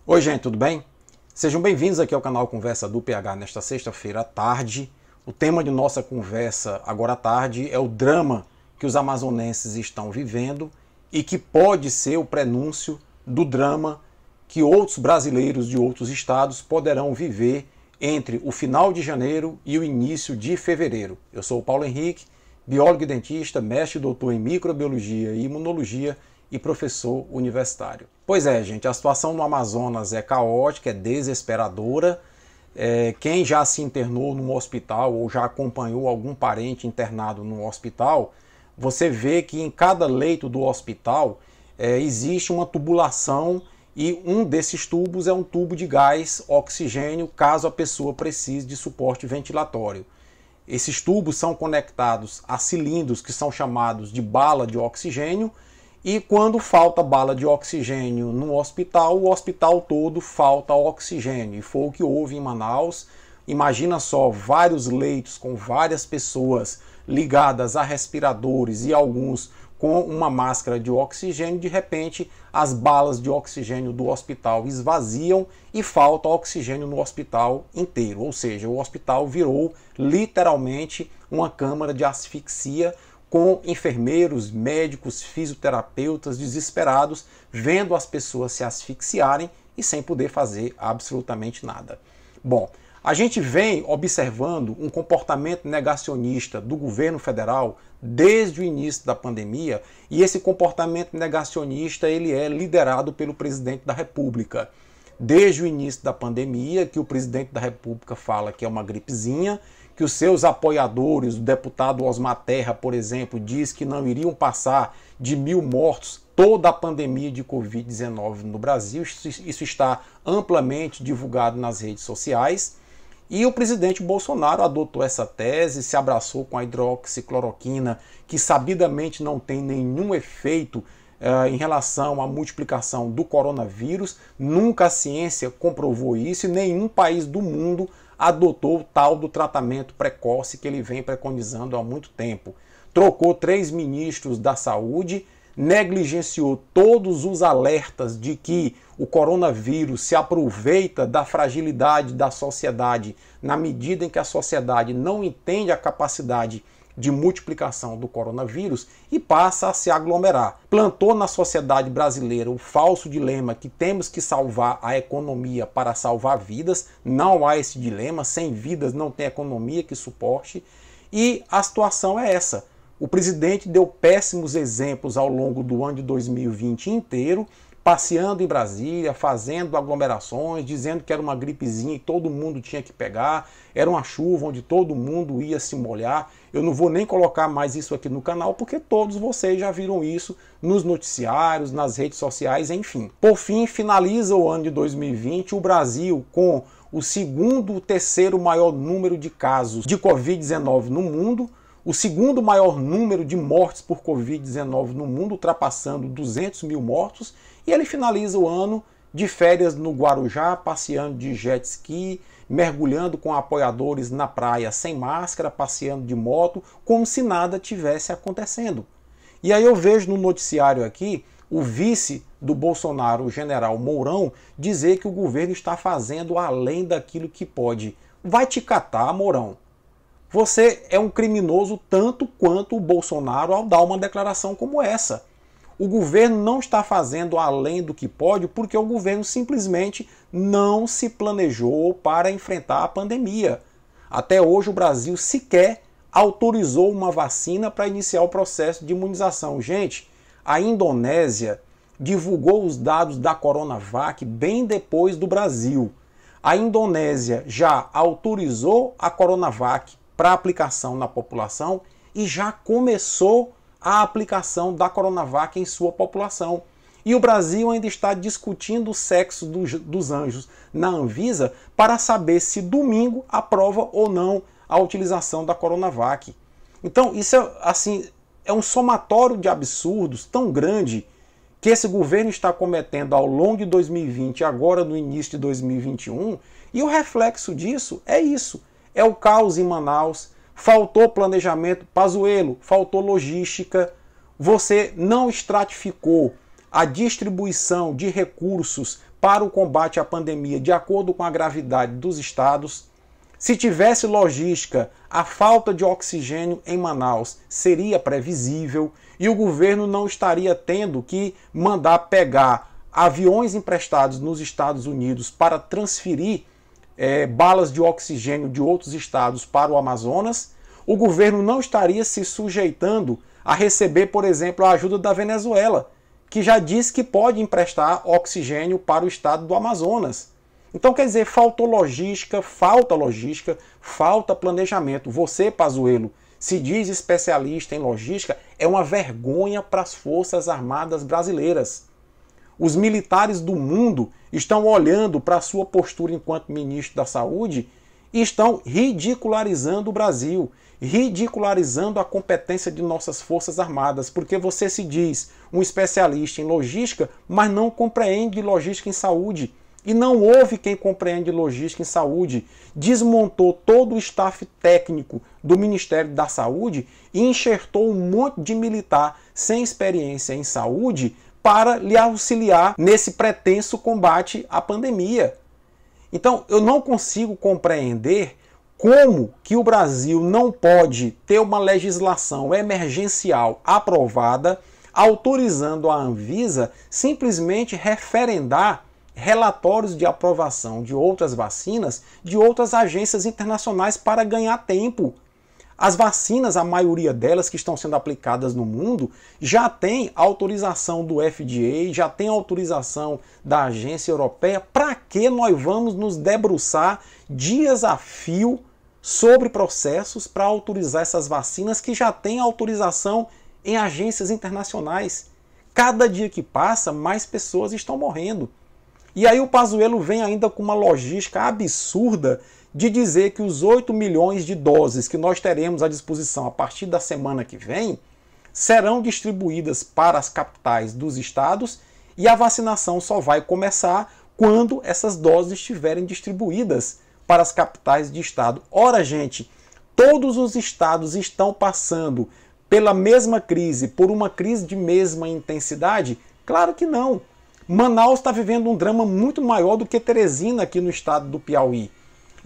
Oi gente, tudo bem? Sejam bem-vindos aqui ao canal Conversa do PH nesta sexta-feira à tarde. O tema de nossa conversa agora à tarde é o drama que os amazonenses estão vivendo e que pode ser o prenúncio do drama que outros brasileiros de outros estados poderão viver entre o final de janeiro e o início de fevereiro. Eu sou o Paulo Henrique, biólogo e dentista, mestre e doutor em microbiologia e imunologia e professor universitário. Pois é, gente, a situação no Amazonas é caótica, é desesperadora. Quem já se internou num hospital ou já acompanhou algum parente internado num hospital, você vê que em cada leito do hospital existe uma tubulação e um desses tubos é um tubo de gás oxigênio, caso a pessoa precise de suporte ventilatório. Esses tubos são conectados a cilindros que são chamados de bala de oxigênio, e quando falta bala de oxigênio no hospital, o hospital todo falta oxigênio. E foi o que houve em Manaus. Imagina só, vários leitos com várias pessoas ligadas a respiradores e alguns com uma máscara de oxigênio. De repente, as balas de oxigênio do hospital esvaziam e falta oxigênio no hospital inteiro. Ou seja, o hospital virou literalmente uma câmara de asfixia, com enfermeiros, médicos, fisioterapeutas desesperados, vendo as pessoas se asfixiarem e sem poder fazer absolutamente nada. Bom, a gente vem observando um comportamento negacionista do governo federal desde o início da pandemia, e esse comportamento negacionista ele é liderado pelo presidente da República. Desde o início da pandemia, que o presidente da República fala que é uma gripezinha, que os seus apoiadores, o deputado Osmar Terra, por exemplo, diz que não iriam passar de 1.000 mortos toda a pandemia de Covid-19 no Brasil. Isso está amplamente divulgado nas redes sociais. E o presidente Bolsonaro adotou essa tese, se abraçou com a hidroxicloroquina, que sabidamente não tem nenhum efeito em relação à multiplicação do coronavírus. Nunca a ciência comprovou isso e nenhum país do mundo adotou o tal do tratamento precoce que ele vem preconizando há muito tempo. Trocou 3 ministros da saúde, negligenciou todos os alertas de que o coronavírus se aproveita da fragilidade da sociedade na medida em que a sociedade não entende a capacidade de multiplicação do coronavírus e passa a se aglomerar. Plantou na sociedade brasileira o falso dilema que temos que salvar a economia para salvar vidas. Não há esse dilema, sem vidas não tem economia que suporte. E a situação é essa. O presidente deu péssimos exemplos ao longo do ano de 2020 inteiro, passeando em Brasília, fazendo aglomerações, dizendo que era uma gripezinha e todo mundo tinha que pegar, era uma chuva onde todo mundo ia se molhar. Eu não vou nem colocar mais isso aqui no canal, porque todos vocês já viram isso nos noticiários, nas redes sociais, enfim. Por fim, finaliza o ano de 2020, o Brasil com o segundo, terceiro maior número de casos de Covid-19 no mundo, o segundo maior número de mortes por Covid-19 no mundo, ultrapassando 200 mil mortos, e ele finaliza o ano de férias no Guarujá, passeando de jet ski, mergulhando com apoiadores na praia sem máscara, passeando de moto, como se nada tivesse acontecendo. E aí eu vejo no noticiário aqui o vice do Bolsonaro, o general Mourão, dizer que o governo está fazendo além daquilo que pode. Vai te catar, Mourão. Você é um criminoso tanto quanto o Bolsonaro ao dar uma declaração como essa. O governo não está fazendo além do que pode porque o governo simplesmente não se planejou para enfrentar a pandemia. Até hoje o Brasil sequer autorizou uma vacina para iniciar o processo de imunização. Gente, a Indonésia divulgou os dados da Coronavac bem depois do Brasil. A Indonésia já autorizou a Coronavac para aplicação na população e já começou a aplicação da Coronavac em sua população. E o Brasil ainda está discutindo o sexo dos anjos na Anvisa para saber se domingo aprova ou não a utilização da Coronavac. Então isso é um somatório de absurdos tão grande que esse governo está cometendo ao longo de 2020 e agora no início de 2021, e o reflexo disso é isso. É o caos em Manaus, faltou planejamento, Pazuello, faltou logística, você não estratificou a distribuição de recursos para o combate à pandemia de acordo com a gravidade dos estados. Se tivesse logística, a falta de oxigênio em Manaus seria previsível e o governo não estaria tendo que mandar pegar aviões emprestados nos Estados Unidos para transferir balas de oxigênio de outros estados para o Amazonas. O governo não estaria se sujeitando a receber, por exemplo, a ajuda da Venezuela, que já disse que pode emprestar oxigênio para o estado do Amazonas. Então, quer dizer, falta logística, falta planejamento. Você, Pazuello, se diz especialista em logística, é uma vergonha para as Forças Armadas brasileiras. Os militares do mundo estão olhando para a sua postura enquanto ministro da Saúde e estão ridicularizando o Brasil, ridicularizando a competência de nossas Forças Armadas, porque você se diz um especialista em logística, mas não compreende logística em saúde. E não houve quem compreende logística em saúde. Desmontou todo o staff técnico do Ministério da Saúde e enxertou um monte de militar sem experiência em saúde para lhe auxiliar nesse pretenso combate à pandemia. Então, eu não consigo compreender como que o Brasil não pode ter uma legislação emergencial aprovada, autorizando a Anvisa simplesmente referendar relatórios de aprovação de outras vacinas de outras agências internacionais para ganhar tempo. As vacinas, a maioria delas que estão sendo aplicadas no mundo, já tem autorização do FDA, já tem autorização da agência europeia. Para que nós vamos nos debruçar dias a fio sobre processos para autorizar essas vacinas que já têm autorização em agências internacionais? Cada dia que passa, mais pessoas estão morrendo. E aí o Pazuello vem ainda com uma logística absurda de dizer que os 8 milhões de doses que nós teremos à disposição a partir da semana que vem serão distribuídas para as capitais dos estados e a vacinação só vai começar quando essas doses estiverem distribuídas para as capitais de estado. Ora, gente, todos os estados estão passando pela mesma crise, por uma crise de mesma intensidade? Claro que não. Manaus está vivendo um drama muito maior do que Teresina aqui no estado do Piauí.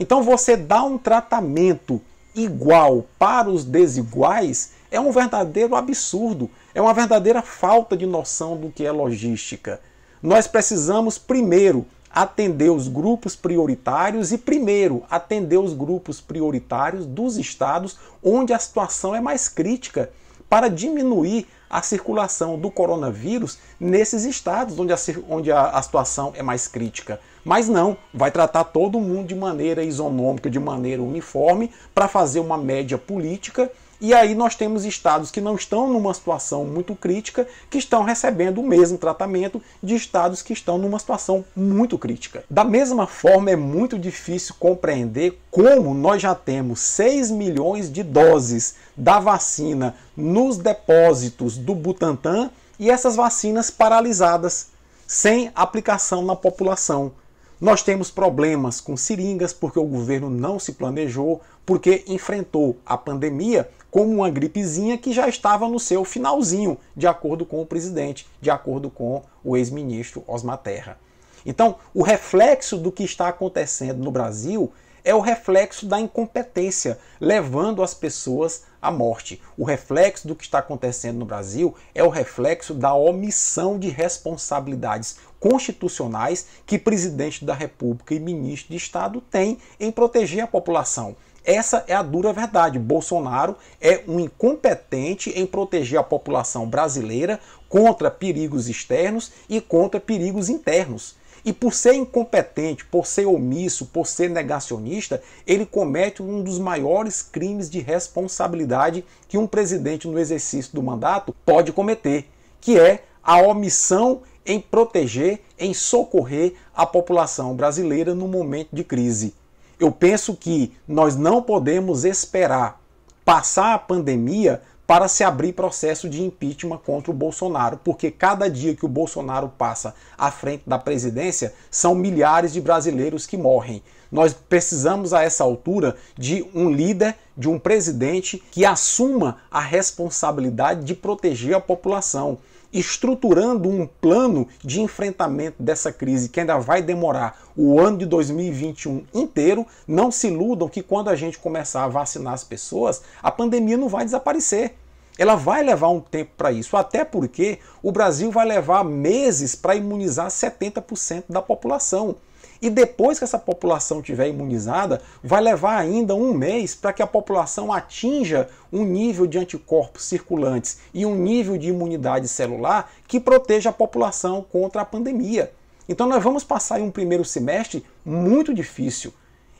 Então você dá um tratamento igual para os desiguais é um verdadeiro absurdo, é uma verdadeira falta de noção do que é logística. Nós precisamos primeiro atender os grupos prioritários e primeiro atender os grupos prioritários dos estados onde a situação é mais crítica, para diminuir a circulação do coronavírus nesses estados onde a situação é mais crítica. Mas não, vai tratar todo mundo de maneira isonômica, de maneira uniforme, para fazer uma média política. E aí nós temos estados que não estão numa situação muito crítica, que estão recebendo o mesmo tratamento de estados que estão numa situação muito crítica. Da mesma forma, é muito difícil compreender como nós já temos 6 milhões de doses da vacina nos depósitos do Butantan e essas vacinas paralisadas, sem aplicação na população. Nós temos problemas com seringas porque o governo não se planejou, porque enfrentou a pandemia como uma gripezinha que já estava no seu finalzinho, de acordo com o presidente, de acordo com o ex-ministro Osmar Terra. Então, o reflexo do que está acontecendo no Brasil é o reflexo da incompetência, levando as pessoas à morte. O reflexo do que está acontecendo no Brasil é o reflexo da omissão de responsabilidades constitucionais que presidente da República e ministro de Estado têm em proteger a população. Essa é a dura verdade. Bolsonaro é um incompetente em proteger a população brasileira contra perigos externos e contra perigos internos. E por ser incompetente, por ser omisso, por ser negacionista, ele comete um dos maiores crimes de responsabilidade que um presidente no exercício do mandato pode cometer, que é a omissão em proteger, em socorrer a população brasileira no momento de crise. Eu penso que nós não podemos esperar passar a pandemia para se abrir processo de impeachment contra o Bolsonaro, porque cada dia que o Bolsonaro passa à frente da presidência, são milhares de brasileiros que morrem. Nós precisamos, a essa altura, de um líder, de um presidente que assuma a responsabilidade de proteger a população. estruturando um plano de enfrentamento dessa crise que ainda vai demorar o ano de 2021 inteiro. Não se iludam que quando a gente começar a vacinar as pessoas, a pandemia não vai desaparecer. Ela vai levar um tempo para isso, até porque o Brasil vai levar meses para imunizar 70% da população. E depois que essa população estiver imunizada, vai levar ainda um mês para que a população atinja um nível de anticorpos circulantes e um nível de imunidade celular que proteja a população contra a pandemia. Então nós vamos passar em um primeiro semestre muito difícil.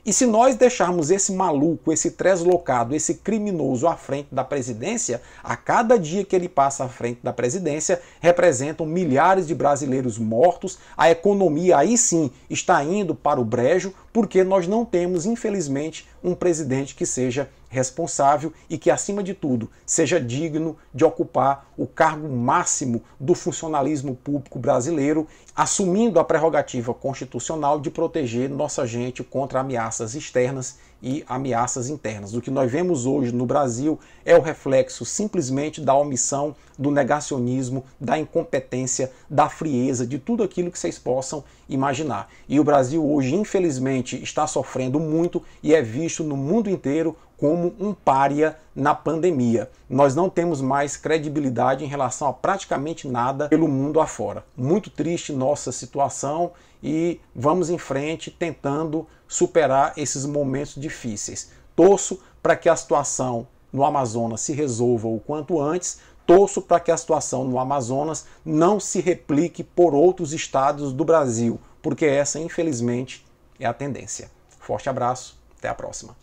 E se nós deixarmos esse maluco, esse translocado, esse criminoso à frente da presidência, a cada dia que ele passa à frente da presidência, representam milhares de brasileiros mortos, a economia aí sim está indo para o brejo, porque nós não temos, infelizmente, um presidente que seja responsável e que, acima de tudo, seja digno de ocupar o cargo máximo do funcionalismo público brasileiro, assumindo a prerrogativa constitucional de proteger nossa gente contra ameaças externas e ameaças internas. O que nós vemos hoje no Brasil é o reflexo simplesmente da omissão, do negacionismo, da incompetência, da frieza, de tudo aquilo que vocês possam imaginar. E o Brasil hoje, infelizmente, está sofrendo muito e é visto no mundo inteiro como um pária na pandemia. Nós não temos mais credibilidade em relação a praticamente nada pelo mundo afora. Muito triste nossa situação e vamos em frente tentando superar esses momentos difíceis. Torço para que a situação no Amazonas se resolva o quanto antes, torço para que a situação no Amazonas não se replique por outros estados do Brasil, porque essa, infelizmente, é a tendência. Forte abraço, até a próxima.